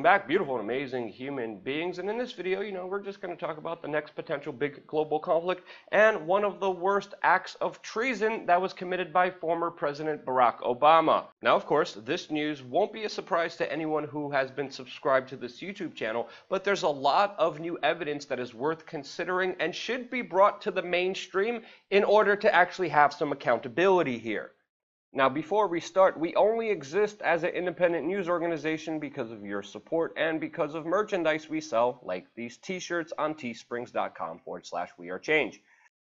Welcome back, beautiful and amazing human beings. And in this video, we're just going to talk about the next potential big global conflict and one of the worst acts of treason that was committed by former President Barack Obama. Now, of course, this news won't be a surprise to anyone who has been subscribed to this YouTube channel, but there's a lot of new evidence that is worth considering and should be brought to the mainstream in order to actually have some accountability here. Now, before we start, we only exist as an independent news organization because of your support and because of merchandise we sell, like these t-shirts on teesprings.com/WeAreChange.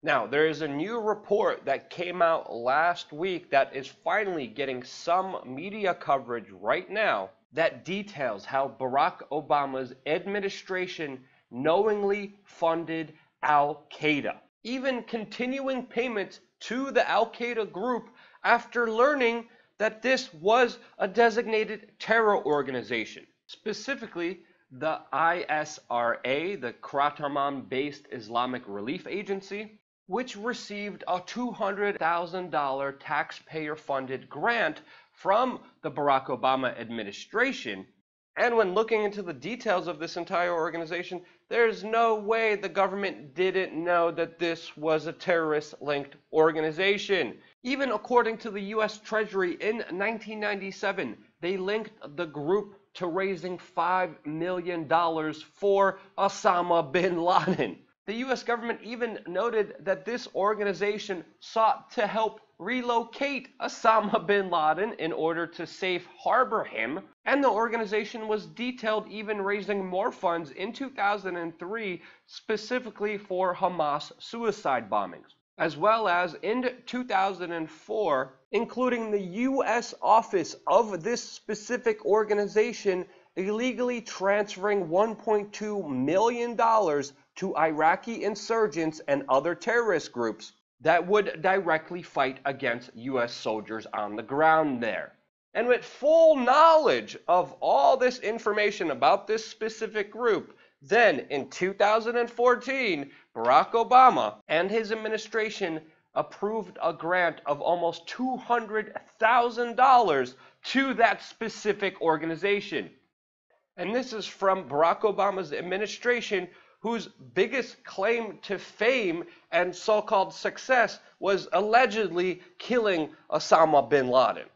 Now, there is a new report that came out last week that is finally getting some media coverage right now that details how Barack Obama's administration knowingly funded Al-Qaeda, even continuing payments to the Al-Qaeda group after learning that this was a designated terror organization. Specifically, the ISRA, the Karatamam-based Islamic Relief Agency, which received a $200,000 taxpayer-funded grant from the Barack Obama administration. And when looking into the details of this entire organization, there's no way the government didn't know that this was a terrorist-linked organization. Even according to the U.S. Treasury in 1997, they linked the group to raising $5 million for Osama bin Laden. The U.S. government even noted that this organization sought to help relocate Osama bin Laden in order to safe harbor him, and the organization was detailed even raising more funds in 2003 specifically for Hamas suicide bombings, as well as in 2004, including the U.S. office of this specific organization illegally transferring $1.2 million to Iraqi insurgents and other terrorist groups that would directly fight against U.S. soldiers on the ground there. And with full knowledge of all this information about this specific group, then in 2014, Barack Obama and his administration approved a grant of almost $200,000 to that specific organization. And this is from Barack Obama's administration, whose biggest claim to fame and so-called success was allegedly killing Osama bin Laden.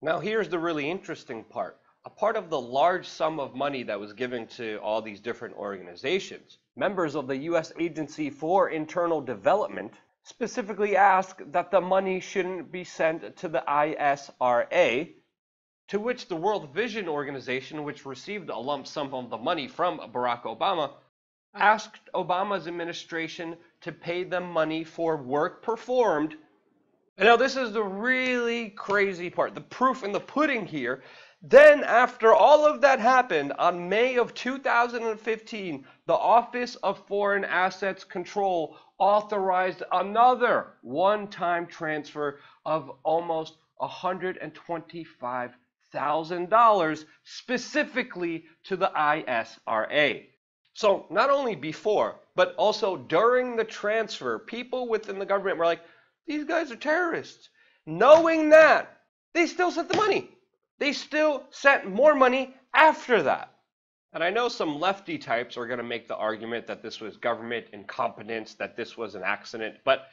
Now, here's the really interesting part. A part of the large sum of money that was given to all these different organizations, members of the U.S. Agency for Internal Development specifically asked that the money shouldn't be sent to the ISRA, to which the World Vision Organization, which received a lump sum of the money from Barack Obama, asked Obama's administration to pay them money for work performed. And now this is the really crazy part, the proof in the pudding here. Then after all of that happened, on May of 2015, the Office of Foreign Assets Control authorized another one-time transfer of almost $125,000 specifically to the ISRA. So not only before, but also during the transfer, people within the government were like, these guys are terrorists. Knowing that, they still sent the money. They still sent more money after that. And I know some lefty types are going to make the argument that this was government incompetence, that this was an accident. But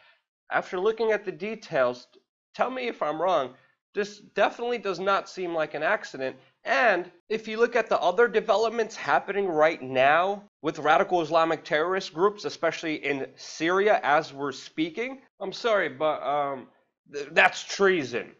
after looking at the details, tell me if I'm wrong. This definitely does not seem like an accident. And if you look at the other developments happening right now with radical Islamic terrorist groups, especially in Syria as we're speaking, I'm sorry, but that's treason.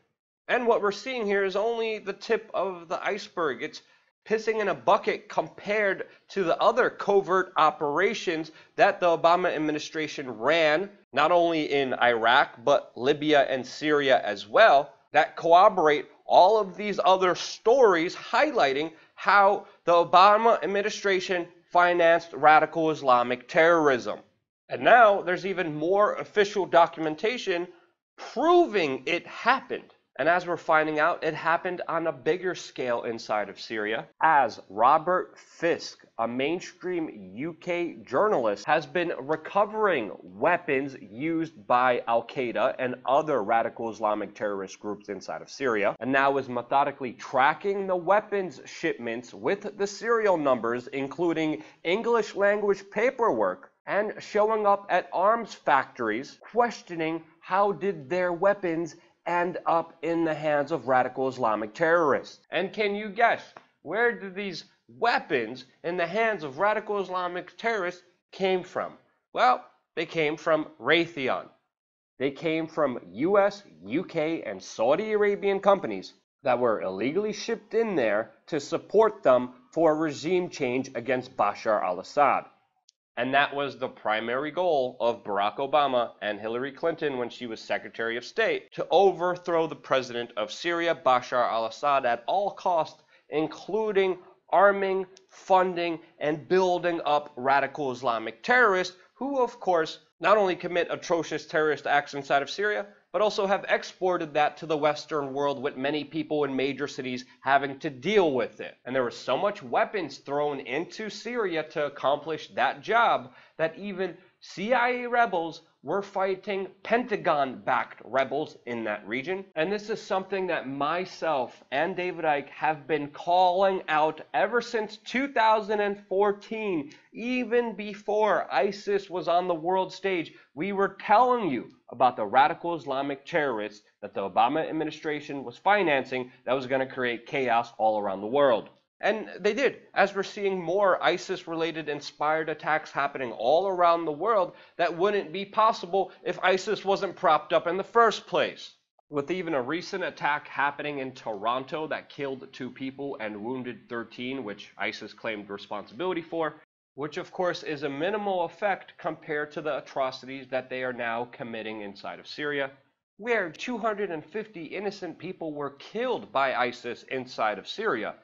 And what we're seeing here is only the tip of the iceberg. It's pissing in a bucket compared to the other covert operations that the Obama administration ran, not only in Iraq, but Libya and Syria as well, that corroborate all of these other stories highlighting how the Obama administration financed radical Islamic terrorism. And now there's even more official documentation proving it happened. And as we're finding out, it happened on a bigger scale inside of Syria, as Robert Fisk, a mainstream UK journalist, has been recovering weapons used by Al-Qaeda and other radical Islamic terrorist groups inside of Syria, and now is methodically tracking the weapons shipments with the serial numbers, including English language paperwork, and showing up at arms factories, questioning how did their weapons end up in the hands of radical Islamic terrorists. And can you guess, where did these weapons in the hands of radical Islamic terrorists came from? Well, they came from Raytheon. They came from US, UK, and Saudi Arabian companies that were illegally shipped in there to support them for regime change against Bashar al-Assad. And that was the primary goal of Barack Obama and Hillary Clinton when she was Secretary of State, to overthrow the president of Syria, Bashar al-Assad, at all costs, including arming, funding, and building up radical Islamic terrorists who, of course, not only commit atrocious terrorist acts inside of Syria, but also have exported that to the Western world, with many people in major cities having to deal with it. And there was so much weapons thrown into Syria to accomplish that job that even CIA rebels were fighting Pentagon-backed rebels in that region. And this is something that myself and David Icke have been calling out ever since 2014, even before ISIS was on the world stage. We were telling you about the radical Islamic terrorists that the Obama administration was financing that was going to create chaos all around the world. And they did, as we're seeing more ISIS-related inspired attacks happening all around the world that wouldn't be possible if ISIS wasn't propped up in the first place. With even a recent attack happening in Toronto that killed 2 people and wounded 13, which ISIS claimed responsibility for, which of course is a minimal effect compared to the atrocities that they are now committing inside of Syria, where 250 innocent people were killed by ISIS inside of Syria,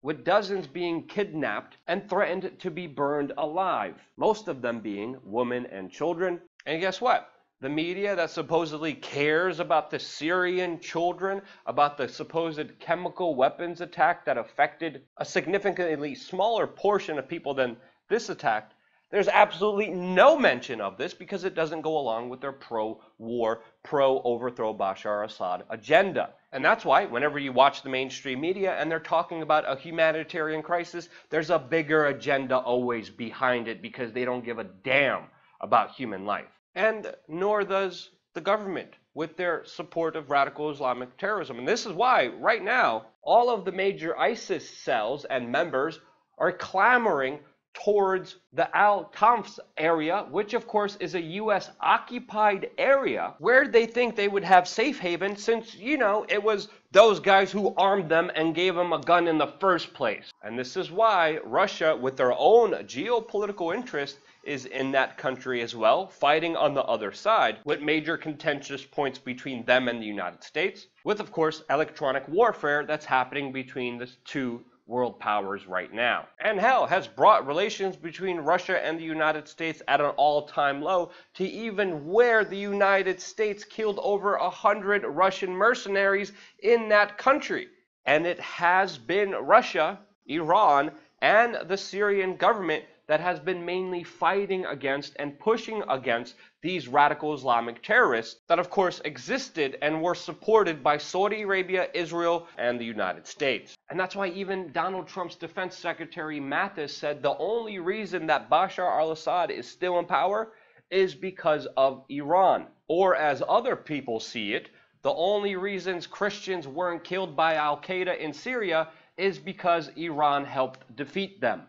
with dozens being kidnapped and threatened to be burned alive, most of them being women and children. And guess what? The media that supposedly cares about the Syrian children, about the supposed chemical weapons attack that affected a significantly smaller portion of people than this attack, there's absolutely no mention of this because it doesn't go along with their pro-war, pro-overthrow Bashar al-Assad agenda. And that's why whenever you watch the mainstream media and they're talking about a humanitarian crisis, there's a bigger agenda always behind it, because they don't give a damn about human life. And nor does the government with their support of radical Islamic terrorism. And this is why right now all of the major ISIS cells and members are clamoring towards the Al-Tanf area, which of course is a US occupied area, where they think they would have safe haven since, you know, it was those guys who armed them and gave them a gun in the first place. And this is why Russia, with their own geopolitical interest, is in that country as well, fighting on the other side, with major contentious points between them and the United States, with of course electronic warfare that's happening between the 2 world powers right now. And hell, has brought relations between Russia and the United States at an all-time low, to even where the United States killed over 100 Russian mercenaries in that country. And it has been Russia, Iran, and the Syrian government that has been mainly fighting against and pushing against these radical Islamic terrorists that of course existed and were supported by Saudi Arabia, Israel, and the United States. And that's why even Donald Trump's Defense Secretary Mattis said the only reason that Bashar al-Assad is still in power is because of Iran. Or as other people see it, the only reasons Christians weren't killed by Al-Qaeda in Syria is because Iran helped defeat them.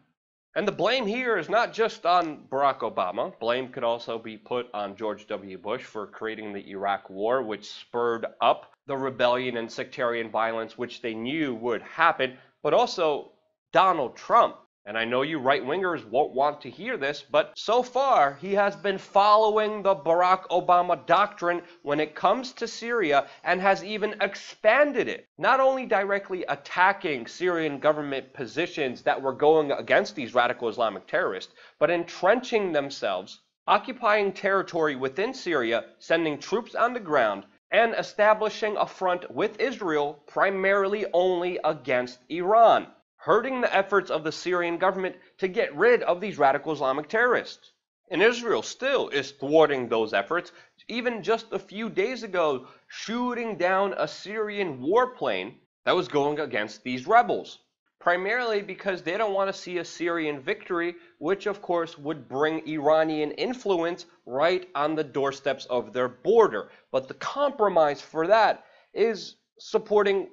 And the blame here is not just on Barack Obama. Blame could also be put on George W. Bush for creating the Iraq War, which spurred up the rebellion and sectarian violence which they knew would happen, but also Donald Trump. And I know you right-wingers won't want to hear this, but so far he has been following the Barack Obama doctrine when it comes to Syria, and has even expanded it. Not only directly attacking Syrian government positions that were going against these radical Islamic terrorists, but entrenching themselves, occupying territory within Syria, sending troops on the ground, and establishing a front with Israel primarily only against Iran, hurting the efforts of the Syrian government to get rid of these radical Islamic terrorists. And Israel still is thwarting those efforts, even just a few days ago shooting down a Syrian warplane that was going against these rebels, primarily because they don't want to see a Syrian victory, which of course would bring Iranian influence right on the doorsteps of their border. But the compromise for that is supporting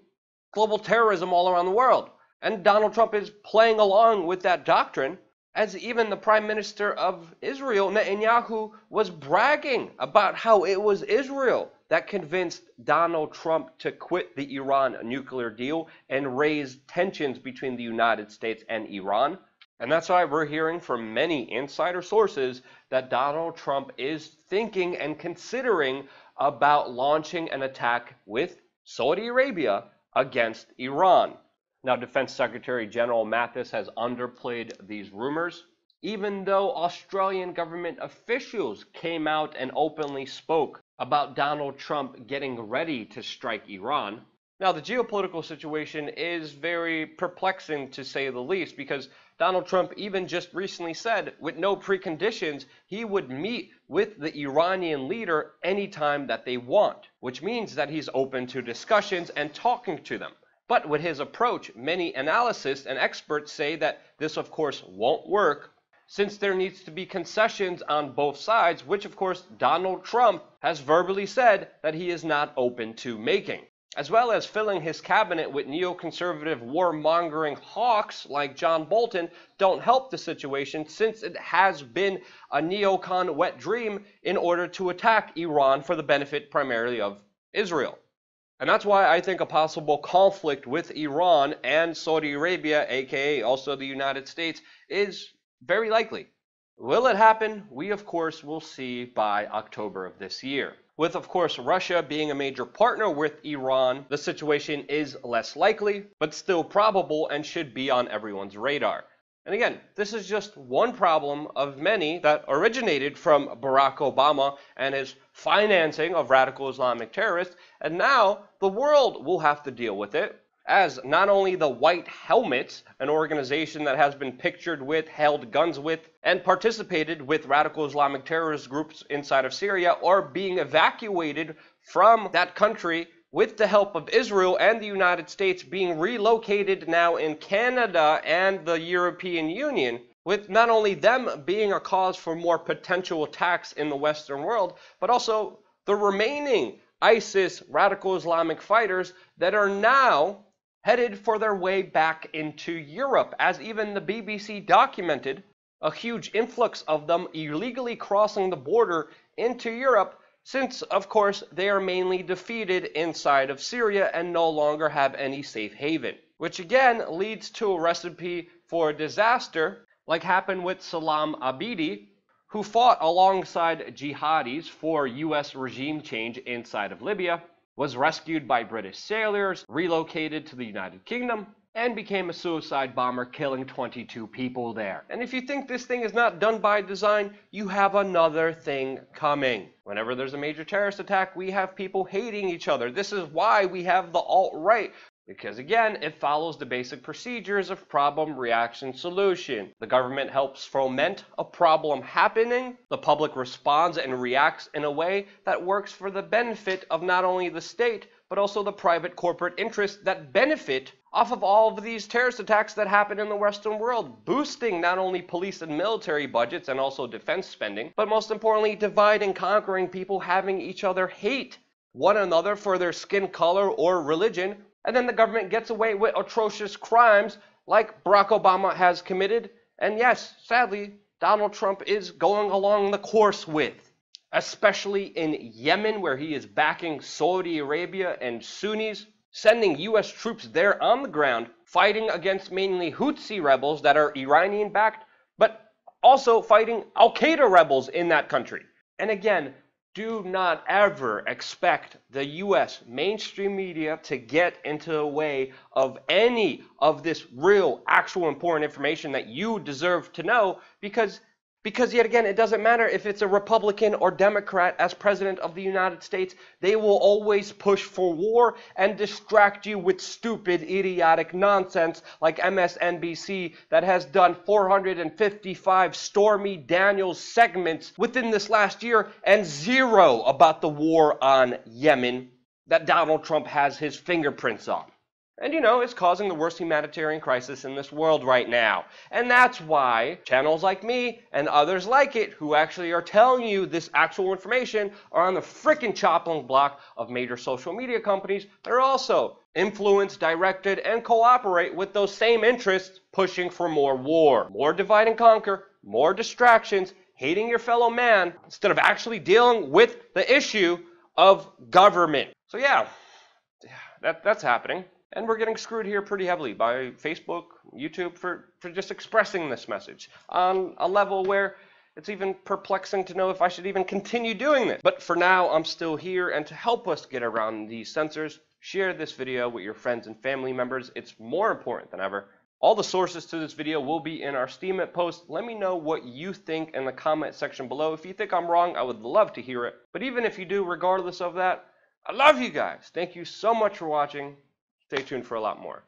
global terrorism all around the world. And Donald Trump is playing along with that doctrine, as even the Prime Minister of Israel, Netanyahu, was bragging about how it was Israel that convinced Donald Trump to quit the Iran nuclear deal and raise tensions between the United States and Iran. And that's why we're hearing from many insider sources that Donald Trump is thinking and considering about launching an attack with Saudi Arabia against Iran. Now, Defense Secretary General Mattis has underplayed these rumors, even though Australian government officials came out and openly spoke about Donald Trump getting ready to strike Iran. Now, the geopolitical situation is very perplexing, to say the least, because Donald Trump even just recently said, with no preconditions, he would meet with the Iranian leader anytime that they want, which means that he's open to discussions and talking to them. But with his approach, many analysts and experts say that this, of course, won't work, since there needs to be concessions on both sides, which, of course, Donald Trump has verbally said that he is not open to making. As well as filling his cabinet with neoconservative warmongering hawks like John Bolton don't help the situation, since it has been a neocon wet dream in order to attack Iran for the benefit primarily of Israel. And that's why I think a possible conflict with Iran and Saudi Arabia, aka also the United States, is very likely. Will it happen? We, of course, will see by October of this year. With, of course, Russia being a major partner with Iran, the situation is less likely, but still probable and should be on everyone's radar. And again, this is just one problem of many that originated from Barack Obama and his financing of radical Islamic terrorists, and now the world will have to deal with it, as not only the White Helmets, an organization that has been pictured with, held guns with, and participated with radical Islamic terrorist groups inside of Syria, are being evacuated from that country with the help of Israel and the United States, being relocated now in Canada and the European Union, with not only them being a cause for more potential attacks in the Western world, but also the remaining ISIS radical Islamic fighters that are now headed for their way back into Europe, as even the BBC documented a huge influx of them illegally crossing the border into Europe, since, of course, they are mainly defeated inside of Syria and no longer have any safe haven. Which again leads to a recipe for disaster, like happened with Salam Abedi, who fought alongside jihadis for US regime change inside of Libya, was rescued by British sailors, relocated to the United Kingdom, and became a suicide bomber, killing 22 people there. And if you think this thing is not done by design, you have another thing coming. Whenever there's a major terrorist attack, we have people hating each other. This is why we have the alt-right, because again, it follows the basic procedures of problem, reaction, solution. The government helps foment a problem happening, the public responds and reacts in a way that works for the benefit of not only the state, but also the private corporate interests that benefit off of all of these terrorist attacks that happen in the Western world, boosting not only police and military budgets and also defense spending, but most importantly, divide and conquering people, having each other hate one another for their skin color or religion, and then the government gets away with atrocious crimes like Barack Obama has committed, and yes, sadly, Donald Trump is going along the course with, especially in Yemen, where he is backing Saudi Arabia and Sunnis, sending US troops there on the ground, fighting against mainly Houthi rebels that are Iranian-backed, but also fighting Al-Qaeda rebels in that country. And again, do not ever expect the US mainstream media to get into the way of any of this real, actual important information that you deserve to know, because Because yet again, it doesn't matter if it's a Republican or Democrat as president of the United States, they will always push for war and distract you with stupid, idiotic nonsense like MSNBC that has done 455 Stormy Daniels segments within this last year and 0 about the war on Yemen that Donald Trump has his fingerprints on. And you know, it's causing the worst humanitarian crisis in this world right now. And that's why channels like me and others like it, who actually are telling you this actual information, are on the frickin' chopping block of major social media companies that are also influenced, directed, and cooperate with those same interests pushing for more war. More divide and conquer, more distractions, hating your fellow man, instead of actually dealing with the issue of government. So yeah, that's happening. And we're getting screwed here pretty heavily by Facebook, YouTube for just expressing this message on a level where it's even perplexing to know if I should even continue doing this. But for now, I'm still here, and to help us get around these censors, share this video with your friends and family members. It's more important than ever. All the sources to this video will be in our Steemit post. Let me know what you think in the comment section below. If you think I'm wrong, I would love to hear it. But even if you do, regardless of that, I love you guys. Thank you so much for watching. Stay tuned for a lot more.